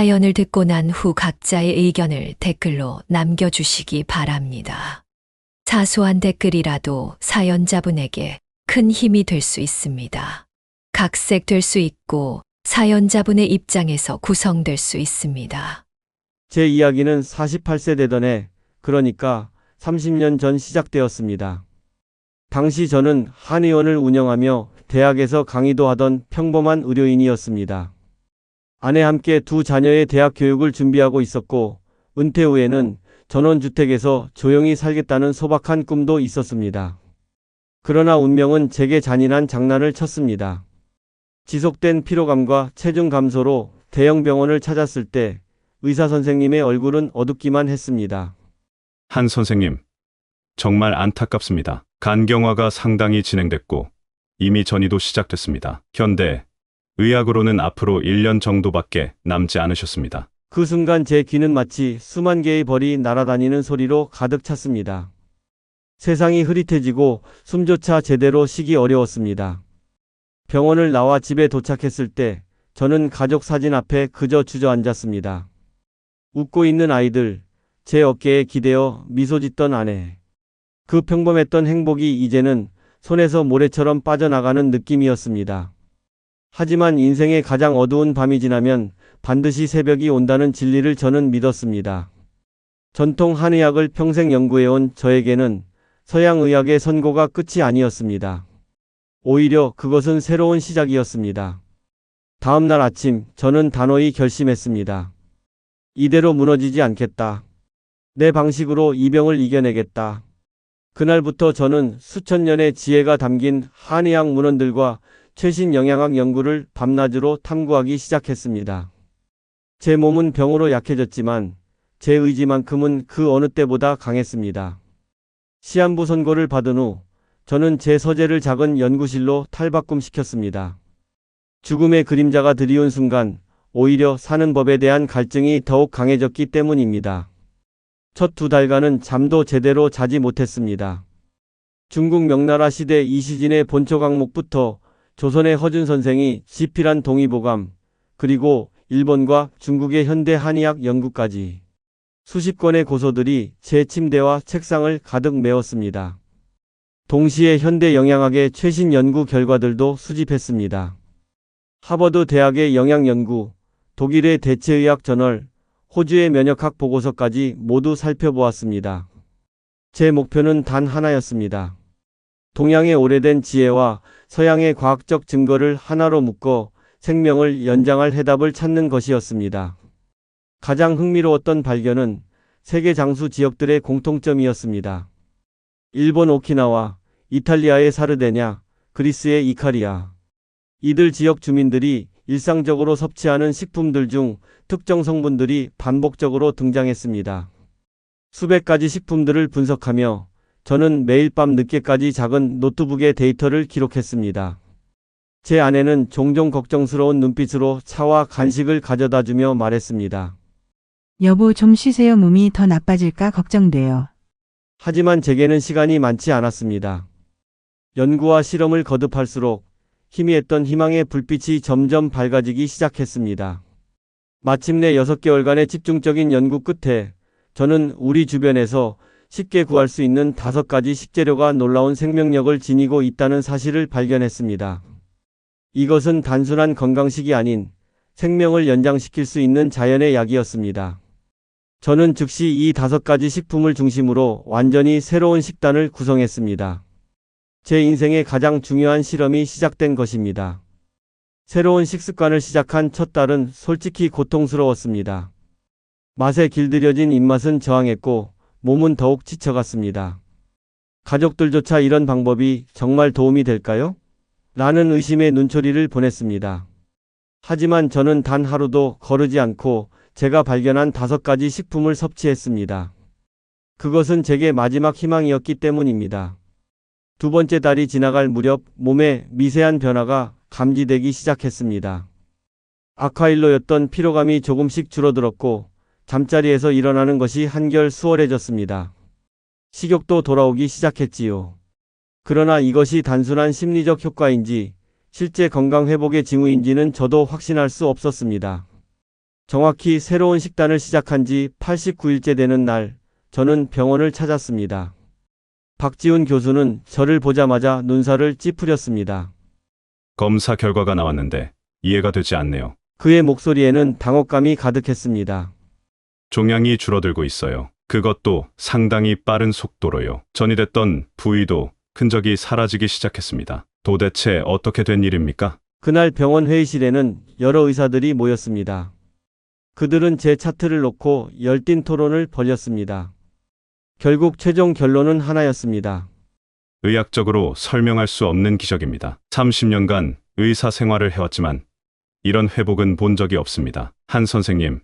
사연을 듣고 난 후 각자의 의견을 댓글로 남겨주시기 바랍니다. 사소한 댓글이라도 사연자분에게 큰 힘이 될 수 있습니다. 각색될 수 있고 사연자분의 입장에서 구성될 수 있습니다. 제 이야기는 48세 되던 해, 그러니까 30년 전 시작되었습니다. 당시 저는 한의원을 운영하며 대학에서 강의도 하던 평범한 의료인이었습니다. 아내 함께 두 자녀의 대학 교육을 준비하고 있었고, 은퇴 후에는 전원주택에서 조용히 살겠다는 소박한 꿈도 있었습니다. 그러나 운명은 제게 잔인한 장난을 쳤습니다. 지속된 피로감과 체중 감소로 대형 병원을 찾았을 때 의사 선생님의 얼굴은 어둡기만 했습니다. 한 선생님, 정말 안타깝습니다. 간경화가 상당히 진행됐고 이미 전이도 시작됐습니다. 현대 의학으로는 앞으로 1년 정도밖에 남지 않으셨습니다. 그 순간 제 귀는 마치 수만 개의 벌이 날아다니는 소리로 가득 찼습니다. 세상이 흐릿해지고 숨조차 제대로 쉬기 어려웠습니다. 병원을 나와 집에 도착했을 때 저는 가족 사진 앞에 그저 주저앉았습니다. 웃고 있는 아이들, 제 어깨에 기대어 미소 짓던 아내. 그 평범했던 행복이 이제는 손에서 모래처럼 빠져나가는 느낌이었습니다. 하지만 인생의 가장 어두운 밤이 지나면 반드시 새벽이 온다는 진리를 저는 믿었습니다. 전통 한의학을 평생 연구해온 저에게는 서양의학의 선고가 끝이 아니었습니다. 오히려 그것은 새로운 시작이었습니다. 다음 날 아침 저는 단호히 결심했습니다. 이대로 무너지지 않겠다. 내 방식으로 이 병을 이겨내겠다. 그날부터 저는 수천 년의 지혜가 담긴 한의학 문헌들과 최신 영양학 연구를 밤낮으로 탐구하기 시작했습니다. 제 몸은 병으로 약해졌지만 제 의지만큼은 그 어느 때보다 강했습니다. 시한부 선고를 받은 후 저는 제 서재를 작은 연구실로 탈바꿈시켰습니다. 죽음의 그림자가 드리운 순간 오히려 사는 법에 대한 갈증이 더욱 강해졌기 때문입니다. 첫 2달간은 잠도 제대로 자지 못했습니다. 중국 명나라 시대 이시진의 본초 강목부터 조선의 허준 선생이 지필한 동의보감, 그리고 일본과 중국의 현대 한의학 연구까지 수십 건의 고서들이 제 침대와 책상을 가득 메웠습니다. 동시에 현대 영양학의 최신 연구 결과들도 수집했습니다. 하버드 대학의 영양연구, 독일의 대체의학 저널, 호주의 면역학 보고서까지 모두 살펴보았습니다. 제 목표는 단 하나였습니다. 동양의 오래된 지혜와 서양의 과학적 증거를 하나로 묶어 생명을 연장할 해답을 찾는 것이었습니다. 가장 흥미로웠던 발견은 세계 장수 지역들의 공통점이었습니다. 일본 오키나와, 이탈리아의 사르데냐, 그리스의 이카리아. 이들 지역 주민들이 일상적으로 섭취하는 식품들 중 특정 성분들이 반복적으로 등장했습니다. 수백 가지 식품들을 분석하며 저는 매일 밤 늦게까지 작은 노트북에 데이터를 기록했습니다. 제 아내는 종종 걱정스러운 눈빛으로 차와 간식을 가져다 주며 말했습니다. 여보, 좀 쉬세요. 몸이 더 나빠질까 걱정돼요. 하지만 제게는 시간이 많지 않았습니다. 연구와 실험을 거듭할수록 희미했던 희망의 불빛이 점점 밝아지기 시작했습니다. 마침내 6개월간의 집중적인 연구 끝에 저는 우리 주변에서 쉽게 구할 수 있는 5가지 식재료가 놀라운 생명력을 지니고 있다는 사실을 발견했습니다. 이것은 단순한 건강식이 아닌 생명을 연장시킬 수 있는 자연의 약이었습니다. 저는 즉시 이 5가지 식품을 중심으로 완전히 새로운 식단을 구성했습니다. 제 인생의 가장 중요한 실험이 시작된 것입니다. 새로운 식습관을 시작한 첫 달은 솔직히 고통스러웠습니다. 맛에 길들여진 입맛은 저항했고 몸은 더욱 지쳐갔습니다. 가족들조차 이런 방법이 정말 도움이 될까요? 라는 의심의 눈초리를 보냈습니다. 하지만 저는 단 하루도 거르지 않고 제가 발견한 5가지 식품을 섭취했습니다. 그것은 제게 마지막 희망이었기 때문입니다. 2번째 달이 지나갈 무렵 몸에 미세한 변화가 감지되기 시작했습니다. 아쿠아일로였던 피로감이 조금씩 줄어들었고 잠자리에서 일어나는 것이 한결 수월해졌습니다. 식욕도 돌아오기 시작했지요. 그러나 이것이 단순한 심리적 효과인지 실제 건강 회복의 징후인지는 저도 확신할 수 없었습니다. 정확히 새로운 식단을 시작한 지 89일째 되는 날, 저는 병원을 찾았습니다. 박지훈 교수는 저를 보자마자 눈살을 찌푸렸습니다. 검사 결과가 나왔는데 이해가 되지 않네요. 그의 목소리에는 당혹감이 가득했습니다. 종양이 줄어들고 있어요. 그것도 상당히 빠른 속도로요. 전이됐던 부위도 흔적이 사라지기 시작했습니다. 도대체 어떻게 된 일입니까? 그날 병원 회의실에는 여러 의사들이 모였습니다. 그들은 제 차트를 놓고 열띤 토론을 벌였습니다. 결국 최종 결론은 하나였습니다. 의학적으로 설명할 수 없는 기적입니다. 30년간 의사 생활을 해왔지만 이런 회복은 본 적이 없습니다. 한 선생님,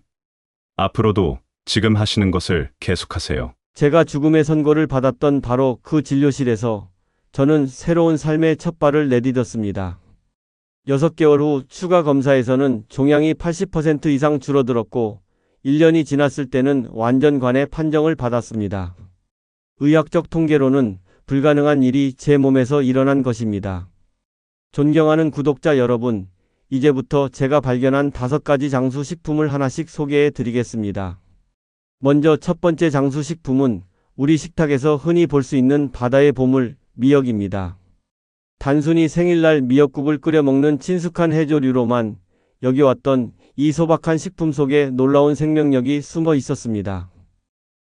앞으로도 지금 하시는 것을 계속하세요. 제가 죽음의 선고를 받았던 바로 그 진료실에서 저는 새로운 삶의 첫 발을 내딛었습니다. 6개월 후 추가 검사에서는 종양이 80% 이상 줄어들었고 1년이 지났을 때는 완전관의 판정을 받았습니다. 의학적 통계로는 불가능한 일이 제 몸에서 일어난 것입니다. 존경하는 구독자 여러분, 이제부터 제가 발견한 5가지 장수 식품을 하나씩 소개해 드리겠습니다. 먼저 첫 번째 장수 식품은 우리 식탁에서 흔히 볼 수 있는 바다의 보물, 미역입니다. 단순히 생일날 미역국을 끓여 먹는 친숙한 해조류로만 여겨왔던 이 소박한 식품 속에 놀라운 생명력이 숨어 있었습니다.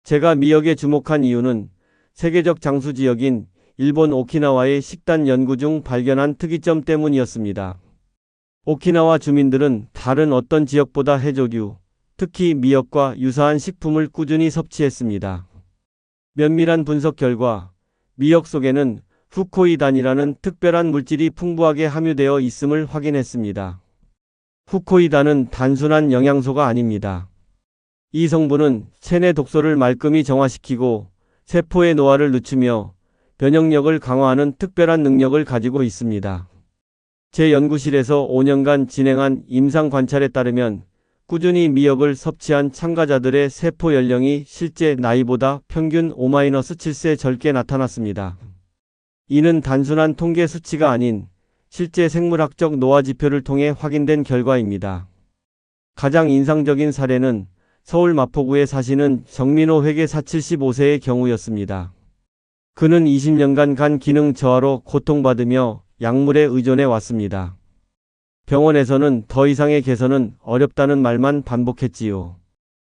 제가 미역에 주목한 이유는 세계적 장수 지역인 일본 오키나와의 식단 연구 중 발견한 특이점 때문이었습니다. 오키나와 주민들은 다른 어떤 지역보다 해조류, 특히 미역과 유사한 식품을 꾸준히 섭취했습니다. 면밀한 분석 결과 미역 속에는 후코이단이라는 특별한 물질이 풍부하게 함유되어 있음을 확인했습니다. 후코이단은 단순한 영양소가 아닙니다. 이 성분은 체내 독소를 말끔히 정화시키고 세포의 노화를 늦추며 면역력을 강화하는 특별한 능력을 가지고 있습니다. 제 연구실에서 5년간 진행한 임상 관찰에 따르면 꾸준히 미역을 섭취한 참가자들의 세포 연령이 실제 나이보다 평균 5-7세 젊게 나타났습니다. 이는 단순한 통계 수치가 아닌 실제 생물학적 노화 지표를 통해 확인된 결과입니다. 가장 인상적인 사례는 서울 마포구에 사시는 정민호 회계사 75세의 경우였습니다. 그는 20년간 간 기능 저하로 고통받으며 약물에 의존해 왔습니다. 병원에서는 더 이상의 개선은 어렵다는 말만 반복했지요.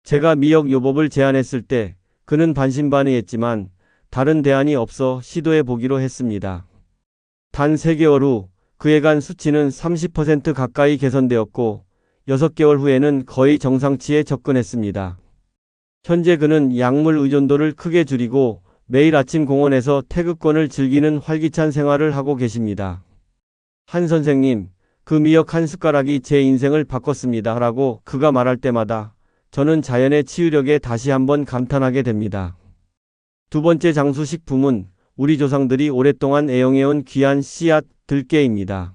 제가 미역 요법을 제안했을 때 그는 반신반의했지만 다른 대안이 없어 시도해 보기로 했습니다. 단 3개월 후 그의 간 수치는 30% 가까이 개선되었고 6개월 후에는 거의 정상치에 접근했습니다. 현재 그는 약물 의존도를 크게 줄이고 매일 아침 공원에서 태극권을 즐기는 활기찬 생활을 하고 계십니다. 한 선생님, 그 미역 한 숟가락이 제 인생을 바꿨습니다. 라고 그가 말할 때마다 저는 자연의 치유력에 다시 한번 감탄하게 됩니다. 두 번째 장수 식품은 우리 조상들이 오랫동안 애용해온 귀한 씨앗 들깨입니다.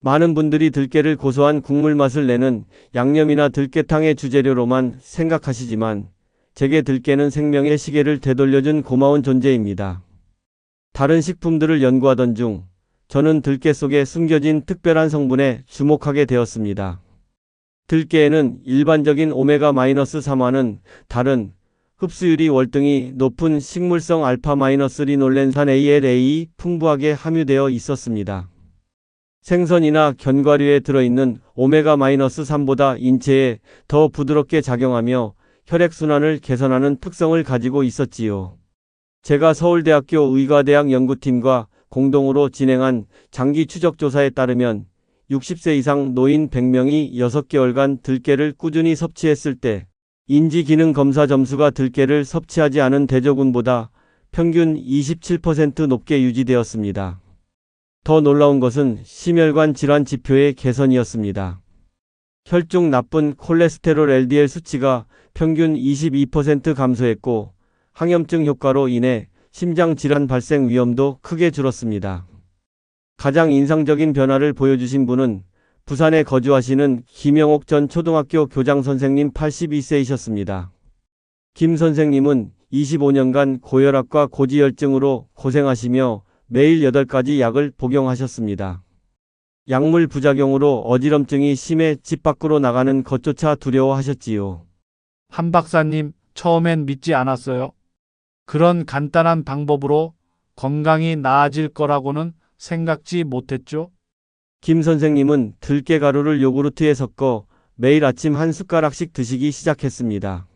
많은 분들이 들깨를 고소한 국물 맛을 내는 양념이나 들깨탕의 주재료로만 생각하시지만 제게 들깨는 생명의 시계를 되돌려준 고마운 존재입니다. 다른 식품들을 연구하던 중 저는 들깨 속에 숨겨진 특별한 성분에 주목하게 되었습니다. 들깨에는 일반적인 오메가-3와는 다른 흡수율이 월등히 높은 식물성 알파-리놀렌산 ALA 풍부하게 함유되어 있었습니다. 생선이나 견과류에 들어있는 오메가-3보다 인체에 더 부드럽게 작용하며 혈액순환을 개선하는 특성을 가지고 있었지요. 제가 서울대학교 의과대학 연구팀과 공동으로 진행한 장기 추적 조사에 따르면 60세 이상 노인 100명이 6개월간 들깨를 꾸준히 섭취했을 때 인지기능 검사 점수가 들깨를 섭취하지 않은 대조군보다 평균 27% 높게 유지되었습니다. 더 놀라운 것은 심혈관 질환 지표의 개선이었습니다. 혈중 나쁜 콜레스테롤 LDL 수치가 평균 22% 감소했고 항염증 효과로 인해 심장 질환 발생 위험도 크게 줄었습니다. 가장 인상적인 변화를 보여주신 분은 부산에 거주하시는 김영옥 전 초등학교 교장 선생님 82세이셨습니다. 김 선생님은 25년간 고혈압과 고지혈증으로 고생하시며 매일 8가지 약을 복용하셨습니다. 약물 부작용으로 어지럼증이 심해 집 밖으로 나가는 것조차 두려워하셨지요. 한 박사님, 처음엔 믿지 않았어요. 그런 간단한 방법으로 건강이 나아질 거라고는 생각지 못했죠. 김 선생님은 들깨가루를 요구르트에 섞어 매일 아침 한 숟가락씩 드시기 시작했습니다.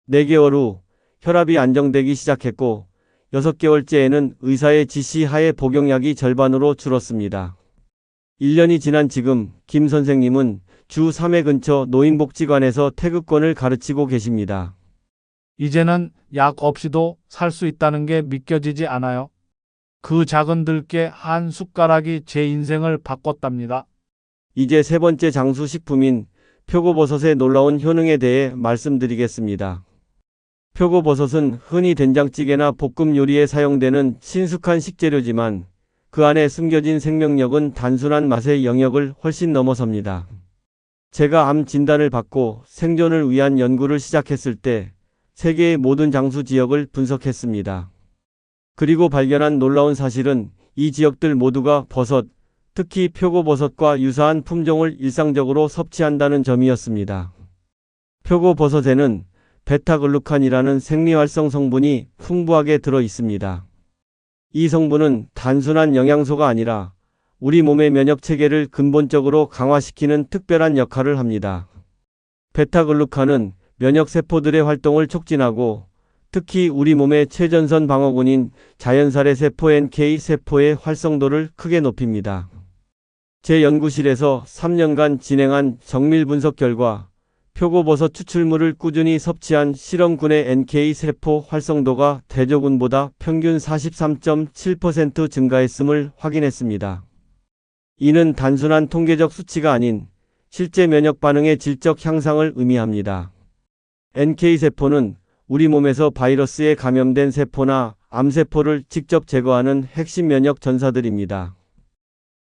4개월 후 혈압이 안정되기 시작했고 6개월째에는 의사의 지시하에 복용량이 절반으로 줄었습니다. 1년이 지난 지금 김 선생님은 주 3회 근처 노인복지관에서 태극권을 가르치고 계십니다. 이제는 약 없이도 살 수 있다는 게 믿겨지지 않아요. 그 작은 들깨 한 숟가락이 제 인생을 바꿨답니다. 이제 3번째 장수 식품인 표고버섯의 놀라운 효능에 대해 말씀드리겠습니다. 표고버섯은 흔히 된장찌개나 볶음 요리에 사용되는 친숙한 식재료지만 그 안에 숨겨진 생명력은 단순한 맛의 영역을 훨씬 넘어섭니다. 제가 암 진단을 받고 생존을 위한 연구를 시작했을 때 세계의 모든 장수 지역을 분석했습니다. 그리고 발견한 놀라운 사실은 이 지역들 모두가 버섯, 특히 표고버섯과 유사한 품종을 일상적으로 섭취한다는 점이었습니다. 표고버섯에는 베타글루칸이라는 생리활성 성분이 풍부하게 들어 있습니다. 이 성분은 단순한 영양소가 아니라 우리 몸의 면역 체계를 근본적으로 강화시키는 특별한 역할을 합니다. 베타글루칸은 면역 세포들의 활동을 촉진하고 특히 우리 몸의 최전선 방어군인 자연살해 세포 NK 세포의 활성도를 크게 높입니다. 제 연구실에서 3년간 진행한 정밀 분석 결과 표고버섯 추출물을 꾸준히 섭취한 실험군의 NK 세포 활성도가 대조군보다 평균 43.7% 증가했음을 확인했습니다. 이는 단순한 통계적 수치가 아닌 실제 면역 반응의 질적 향상을 의미합니다. NK 세포는 우리 몸에서 바이러스에 감염된 세포나 암세포를 직접 제거하는 핵심 면역 전사들입니다.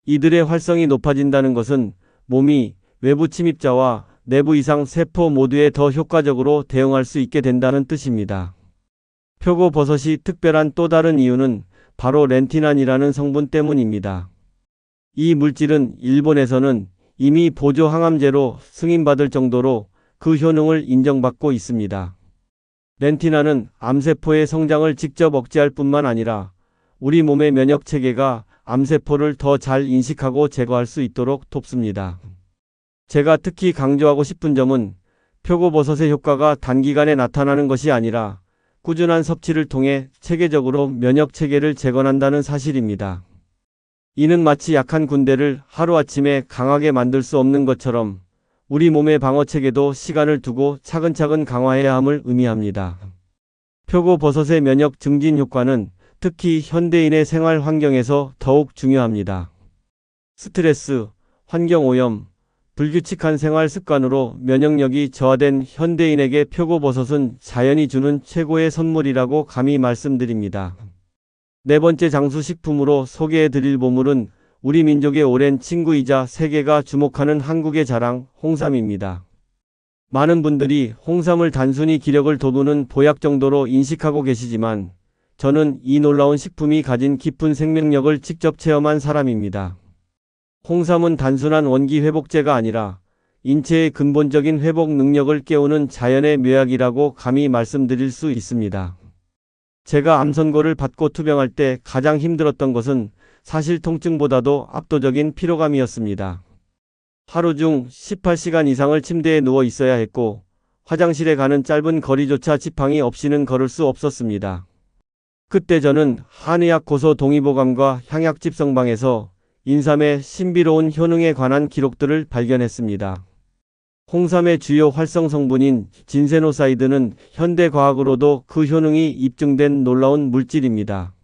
이들의 활성이 높아진다는 것은 몸이 외부 침입자와 내부 이상 세포 모두에 더 효과적으로 대응할 수 있게 된다는 뜻입니다. 표고버섯이 특별한 또 다른 이유는 바로 렌티난이라는 성분 때문입니다. 이 물질은 일본에서는 이미 보조 항암제로 승인받을 정도로 그 효능을 인정받고 있습니다. 렌티난은 암세포의 성장을 직접 억제할 뿐만 아니라 우리 몸의 면역 체계가 암세포를 더 잘 인식하고 제거할 수 있도록 돕습니다. 제가 특히 강조하고 싶은 점은 표고버섯의 효과가 단기간에 나타나는 것이 아니라 꾸준한 섭취를 통해 체계적으로 면역 체계를 재건한다는 사실입니다. 이는 마치 약한 군대를 하루아침에 강하게 만들 수 없는 것처럼 우리 몸의 방어 체계도 시간을 두고 차근차근 강화해야 함을 의미합니다. 표고버섯의 면역 증진 효과는 특히 현대인의 생활 환경에서 더욱 중요합니다. 스트레스, 환경오염, 불규칙한 생활 습관으로 면역력이 저하된 현대인에게 표고버섯은 자연이 주는 최고의 선물이라고 감히 말씀드립니다. 4번째 장수식품으로 소개해드릴 보물은 우리 민족의 오랜 친구이자 세계가 주목하는 한국의 자랑, 홍삼입니다. 많은 분들이 홍삼을 단순히 기력을 돋우는 보약 정도로 인식하고 계시지만 저는 이 놀라운 식품이 가진 깊은 생명력을 직접 체험한 사람입니다. 홍삼은 단순한 원기 회복제가 아니라 인체의 근본적인 회복 능력을 깨우는 자연의 묘약이라고 감히 말씀드릴 수 있습니다. 제가 암 선고를 받고 투병할 때 가장 힘들었던 것은 사실 통증보다도 압도적인 피로감이었습니다. 하루 중 18시간 이상을 침대에 누워 있어야 했고 화장실에 가는 짧은 거리조차 지팡이 없이는 걸을 수 없었습니다. 그때 저는 한의학 고서 동의보감과 향약 집성방에서 인삼의 신비로운 효능에 관한 기록들을 발견했습니다. 홍삼의 주요 활성 성분인 진세노사이드는 현대과학으로도 그 효능이 입증된 놀라운 물질입니다.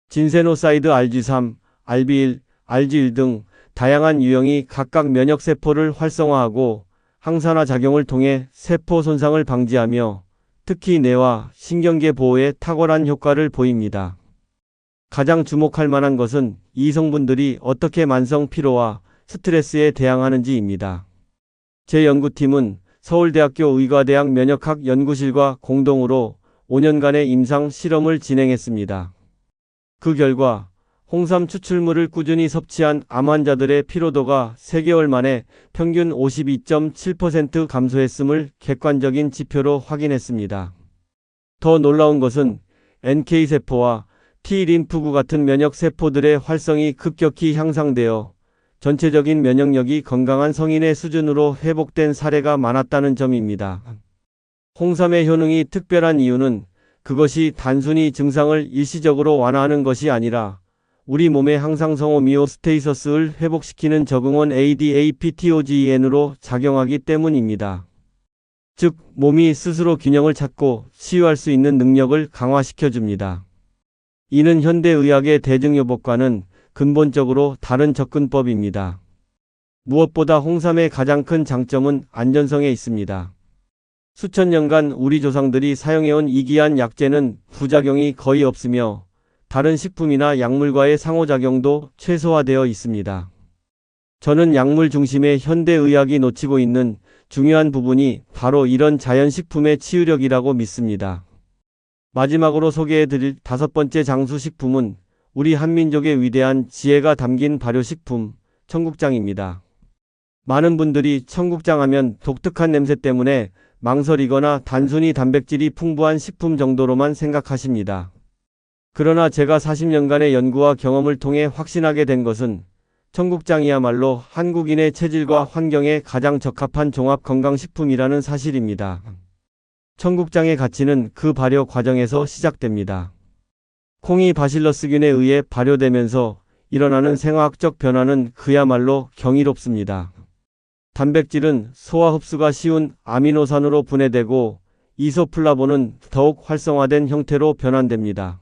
진세노사이드 RG3, RB1, RG1 등 다양한 유형이 각각 면역세포를 활성화하고 항산화 작용을 통해 세포 손상을 방지하며 특히 뇌와 신경계 보호에 탁월한 효과를 보입니다. 가장 주목할 만한 것은 이 성분들이 어떻게 만성 피로와 스트레스에 대항하는지입니다. 제 연구팀은 서울대학교 의과대학 면역학 연구실과 공동으로 5년간의 임상 실험을 진행했습니다. 그 결과 홍삼 추출물을 꾸준히 섭취한 암 환자들의 피로도가 3개월 만에 평균 52.7% 감소했음을 객관적인 지표로 확인했습니다. 더 놀라운 것은 NK세포와 T림프구 같은 면역세포들의 활성이 급격히 향상되어 전체적인 면역력이 건강한 성인의 수준으로 회복된 사례가 많았다는 점입니다. 홍삼의 효능이 특별한 이유는 그것이 단순히 증상을 일시적으로 완화하는 것이 아니라 우리 몸의 항상성 호미오스테이서스를 회복시키는 적응원 ADAPTOGEN으로 작용하기 때문입니다. 즉, 몸이 스스로 균형을 찾고 치유할 수 있는 능력을 강화시켜줍니다. 이는 현대의학의 대증요법과는 근본적으로 다른 접근법입니다. 무엇보다 홍삼의 가장 큰 장점은 안전성에 있습니다. 수천 년간 우리 조상들이 사용해온 이 귀한 약재는 부작용이 거의 없으며 다른 식품이나 약물과의 상호작용도 최소화되어 있습니다. 저는 약물 중심의 현대의학이 놓치고 있는 중요한 부분이 바로 이런 자연식품의 치유력이라고 믿습니다. 마지막으로 소개해드릴 5번째 장수식품은 우리 한민족의 위대한 지혜가 담긴 발효식품, 청국장입니다. 많은 분들이 청국장 하면 독특한 냄새 때문에 망설이거나 단순히 단백질이 풍부한 식품 정도로만 생각하십니다. 그러나 제가 40년간의 연구와 경험을 통해 확신하게 된 것은 청국장이야말로 한국인의 체질과 환경에 가장 적합한 종합 건강식품이라는 사실입니다. 청국장의 가치는 그 발효 과정에서 시작됩니다. 콩이 바실러스균에 의해 발효되면서 일어나는 생화학적 변화는 그야말로 경이롭습니다. 단백질은 소화 흡수가 쉬운 아미노산으로 분해되고 이소플라본은 더욱 활성화된 형태로 변환됩니다.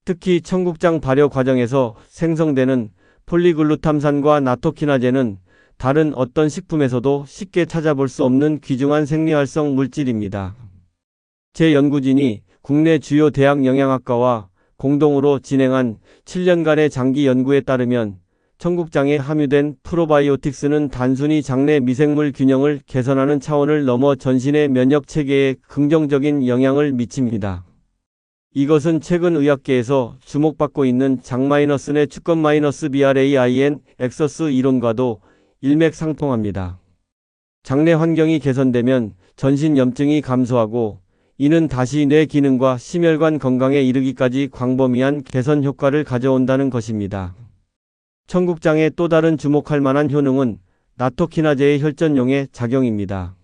특히 청국장 발효 과정에서 생성되는 폴리글루탐산과 나토키나제는 다른 어떤 식품에서도 쉽게 찾아볼 수 없는 귀중한 생리활성 물질입니다. 제 연구진이 국내 주요 대학 영양학과와 공동으로 진행한 7년간의 장기 연구에 따르면 청국장에 함유된 프로바이오틱스는 단순히 장내 미생물 균형을 개선하는 차원을 넘어 전신의 면역 체계에 긍정적인 영향을 미칩니다. 이것은 최근 의학계에서 주목받고 있는 장-내 축건-BRAIN 엑서스 이론과도 일맥상통합니다. 장내 환경이 개선되면 전신 염증이 감소하고 이는 다시 뇌 기능과 심혈관 건강에 이르기까지 광범위한 개선 효과를 가져온다는 것입니다. 청국장의 또 다른 주목할 만한 효능은 나토키나제의 혈전용의 작용입니다.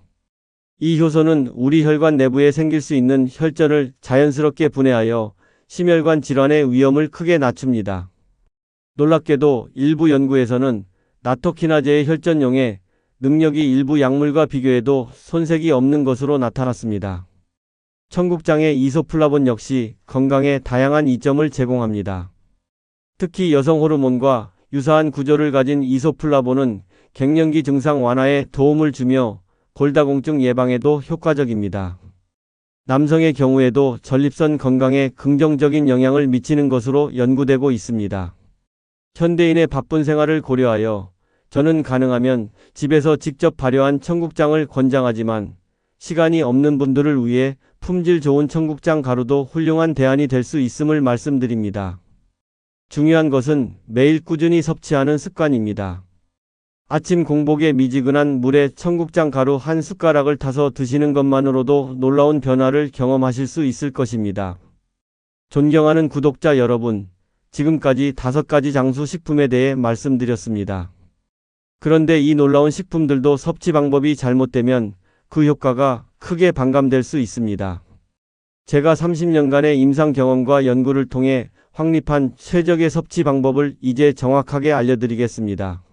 이 효소는 우리 혈관 내부에 생길 수 있는 혈전을 자연스럽게 분해하여 심혈관 질환의 위험을 크게 낮춥니다. 놀랍게도 일부 연구에서는 나토키나제의 혈전용의 능력이 일부 약물과 비교해도 손색이 없는 것으로 나타났습니다. 청국장의 이소플라본 역시 건강에 다양한 이점을 제공합니다. 특히 여성 호르몬과 유사한 구조를 가진 이소플라본은 갱년기 증상 완화에 도움을 주며 골다공증 예방에도 효과적입니다. 남성의 경우에도 전립선 건강에 긍정적인 영향을 미치는 것으로 연구되고 있습니다. 현대인의 바쁜 생활을 고려하여 저는 가능하면 집에서 직접 발효한 청국장을 권장하지만 시간이 없는 분들을 위해 품질 좋은 청국장 가루도 훌륭한 대안이 될 수 있음을 말씀드립니다. 중요한 것은 매일 꾸준히 섭취하는 습관입니다. 아침 공복에 미지근한 물에 청국장 가루 한 숟가락을 타서 드시는 것만으로도 놀라운 변화를 경험하실 수 있을 것입니다. 존경하는 구독자 여러분, 지금까지 5가지 장수 식품에 대해 말씀드렸습니다. 그런데 이 놀라운 식품들도 섭취 방법이 잘못되면 그 효과가 크게 반감될 수 있습니다. 제가 30년간의 임상 경험과 연구를 통해 확립한 최적의 섭취 방법을 이제 정확하게 알려드리겠습니다.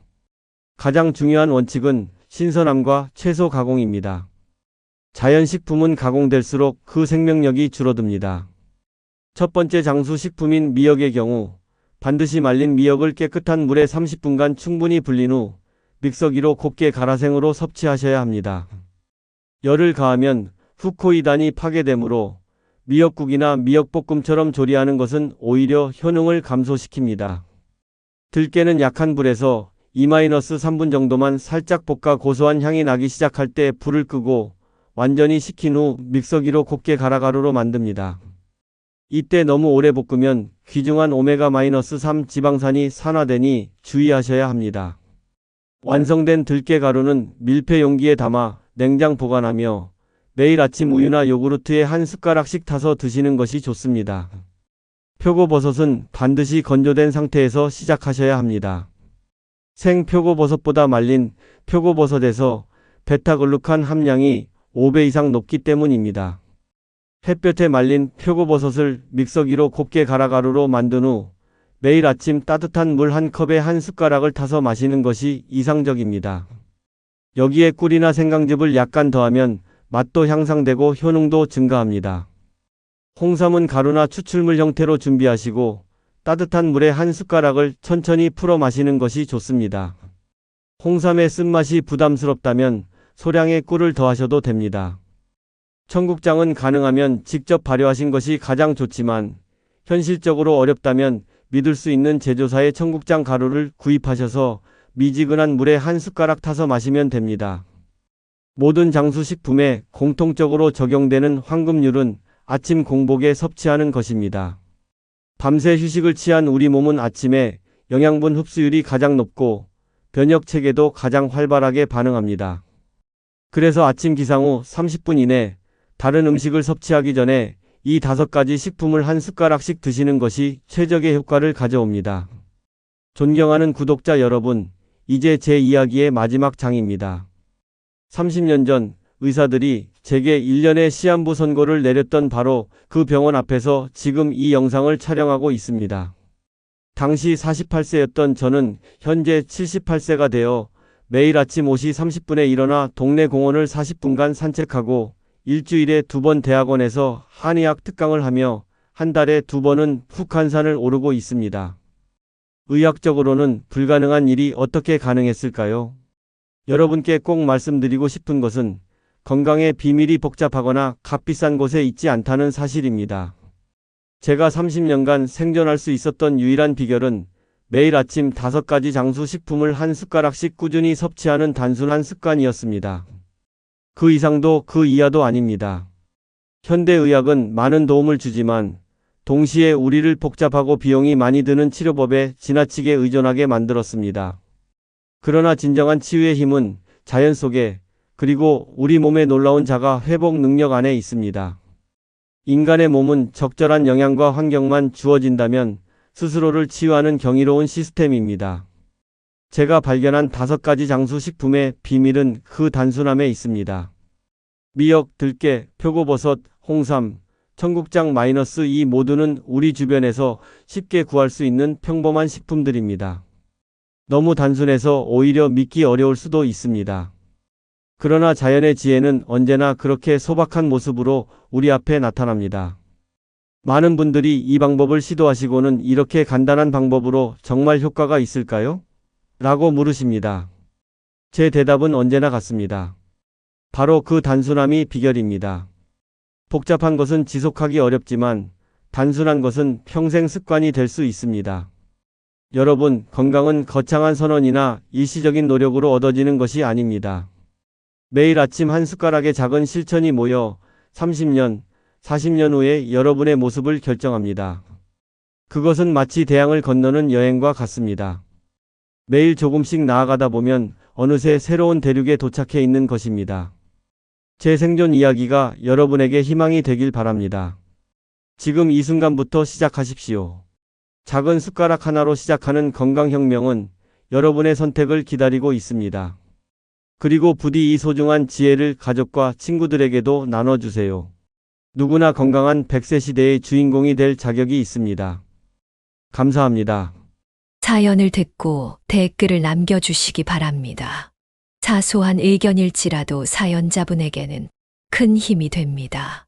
가장 중요한 원칙은 신선함과 최소 가공입니다. 자연식품은 가공될수록 그 생명력이 줄어듭니다. 첫 번째 장수식품인 미역의 경우 반드시 말린 미역을 깨끗한 물에 30분간 충분히 불린 후 믹서기로 곱게 갈아 생으로 섭취하셔야 합니다. 열을 가하면 후코이단이 파괴되므로 미역국이나 미역볶음처럼 조리하는 것은 오히려 효능을 감소시킵니다. 들깨는 약한 불에서 2-3분 정도만 살짝 볶아 고소한 향이 나기 시작할 때 불을 끄고 완전히 식힌 후 믹서기로 곱게 갈아 가루로 만듭니다. 이때 너무 오래 볶으면 귀중한 오메가-3 지방산이 산화되니 주의하셔야 합니다. 완성된 들깨 가루는 밀폐 용기에 담아 냉장 보관하며 매일 아침 우유나 요구르트에 한 숟가락씩 타서 드시는 것이 좋습니다. 표고버섯은 반드시 건조된 상태에서 시작하셔야 합니다. 생 표고버섯보다 말린 표고버섯에서 베타글루칸 함량이 5배 이상 높기 때문입니다. 햇볕에 말린 표고버섯을 믹서기로 곱게 갈아 가루로 만든 후 매일 아침 따뜻한 물 한 컵에 한 숟가락을 타서 마시는 것이 이상적입니다. 여기에 꿀이나 생강즙을 약간 더하면 맛도 향상되고 효능도 증가합니다. 홍삼은 가루나 추출물 형태로 준비하시고 따뜻한 물에 한 숟가락을 천천히 풀어 마시는 것이 좋습니다. 홍삼의 쓴맛이 부담스럽다면 소량의 꿀을 더하셔도 됩니다. 청국장은 가능하면 직접 발효하신 것이 가장 좋지만 현실적으로 어렵다면 믿을 수 있는 제조사의 청국장 가루를 구입하셔서 미지근한 물에 한 숟가락 타서 마시면 됩니다. 모든 장수식품에 공통적으로 적용되는 황금률은 아침 공복에 섭취하는 것입니다. 밤새 휴식을 취한 우리 몸은 아침에 영양분 흡수율이 가장 높고 변역 체계도 가장 활발하게 반응합니다. 그래서 아침 기상 후 30분 이내 다른 음식을 섭취하기 전에 이 5가지 식품을 한 숟가락씩 드시는 것이 최적의 효과를 가져옵니다. 존경하는 구독자 여러분, 이제 제 이야기의 마지막 장입니다. 30년 전 의사들이 제게 1년의 시한부 선고를 내렸던 바로 그 병원 앞에서 지금 이 영상을 촬영하고 있습니다. 당시 48세였던 저는 현재 78세가 되어 매일 아침 5시 30분에 일어나 동네 공원을 40분간 산책하고 일주일에 2번 대학원에서 한의학 특강을 하며 한 달에 2번은 북한산을 오르고 있습니다. 의학적으로는 불가능한 일이 어떻게 가능했을까요? 여러분께 꼭 말씀드리고 싶은 것은 건강의 비밀이 복잡하거나 값비싼 곳에 있지 않다는 사실입니다. 제가 30년간 생존할 수 있었던 유일한 비결은 매일 아침 5가지 장수 식품을 한 숟가락씩 꾸준히 섭취하는 단순한 습관이었습니다. 그 이상도 그 이하도 아닙니다. 현대의학은 많은 도움을 주지만 동시에 우리를 복잡하고 비용이 많이 드는 치료법에 지나치게 의존하게 만들었습니다. 그러나 진정한 치유의 힘은 자연 속에 그리고 우리 몸의 놀라운 자가 회복 능력 안에 있습니다. 인간의 몸은 적절한 영양과 환경만 주어진다면 스스로를 치유하는 경이로운 시스템입니다. 제가 발견한 5가지 장수 식품의 비밀은 그 단순함에 있습니다. 미역, 들깨, 표고버섯, 홍삼, 청국장 이 모두는 우리 주변에서 쉽게 구할 수 있는 평범한 식품들입니다. 너무 단순해서 오히려 믿기 어려울 수도 있습니다. 그러나 자연의 지혜는 언제나 그렇게 소박한 모습으로 우리 앞에 나타납니다. 많은 분들이 이 방법을 시도하시고는 이렇게 간단한 방법으로 정말 효과가 있을까요? 라고 물으십니다. 제 대답은 언제나 같습니다. 바로 그 단순함이 비결입니다. 복잡한 것은 지속하기 어렵지만 단순한 것은 평생 습관이 될 수 있습니다. 여러분, 건강은 거창한 선언이나 일시적인 노력으로 얻어지는 것이 아닙니다. 매일 아침 한 숟가락의 작은 실천이 모여 30년, 40년 후에 여러분의 모습을 결정합니다. 그것은 마치 대양을 건너는 여행과 같습니다. 매일 조금씩 나아가다 보면 어느새 새로운 대륙에 도착해 있는 것입니다. 제 생존 이야기가 여러분에게 희망이 되길 바랍니다. 지금 이 순간부터 시작하십시오. 작은 숟가락 하나로 시작하는 건강혁명은 여러분의 선택을 기다리고 있습니다. 그리고 부디 이 소중한 지혜를 가족과 친구들에게도 나눠주세요. 누구나 건강한 100세 시대의 주인공이 될 자격이 있습니다. 감사합니다. 사연을 듣고 댓글을 남겨주시기 바랍니다. 사소한 의견일지라도 사연자분에게는 큰 힘이 됩니다.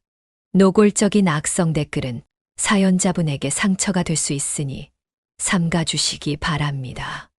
노골적인 악성 댓글은 사연자분에게 상처가 될 수 있으니 삼가주시기 바랍니다.